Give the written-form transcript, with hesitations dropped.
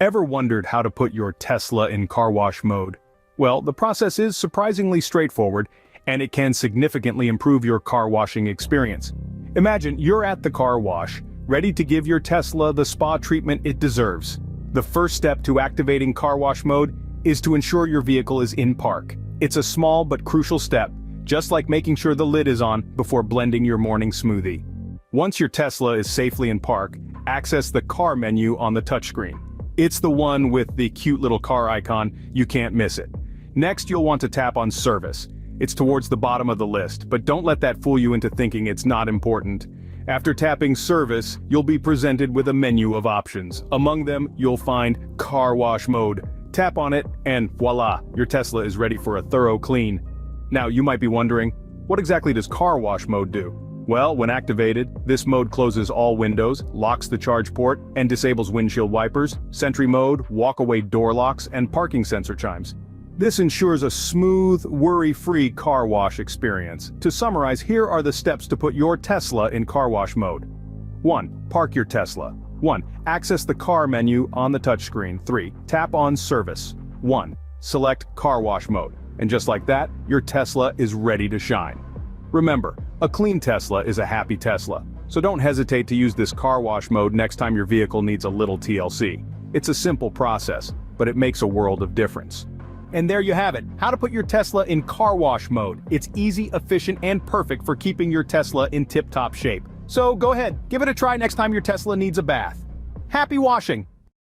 Ever wondered how to put your Tesla in car wash mode? Well, the process is surprisingly straightforward, and it can significantly improve your car washing experience. Imagine you're at the car wash, ready to give your Tesla the spa treatment it deserves. The first step to activating car wash mode is to ensure your vehicle is in park. It's a small but crucial step, just like making sure the lid is on before blending your morning smoothie. Once your Tesla is safely in park, access the car menu on the touchscreen. It's the one with the cute little car icon, you can't miss it. Next, you'll want to tap on Service. It's towards the bottom of the list, but don't let that fool you into thinking it's not important. After tapping Service, you'll be presented with a menu of options. Among them, you'll find Car Wash Mode. Tap on it, and voila, your Tesla is ready for a thorough clean. Now, you might be wondering, what exactly does Car Wash Mode do? Well, when activated, this mode closes all windows, locks the charge port, and disables windshield wipers, Sentry mode, walk-away door locks, and parking sensor chimes. This ensures a smooth, worry-free car wash experience. To summarize, here are the steps to put your Tesla in car wash mode. 1. Park your Tesla. 1. Access the car menu on the touchscreen. 3. Tap on Service. 1. Select car wash mode. And just like that, your Tesla is ready to shine. Remember, a clean Tesla is a happy Tesla, so don't hesitate to use this car wash mode next time your vehicle needs a little TLC. It's a simple process, but it makes a world of difference. And there you have it, how to put your Tesla in car wash mode. It's easy, efficient, and perfect for keeping your Tesla in tip-top shape. So go ahead, give it a try next time your Tesla needs a bath. Happy washing!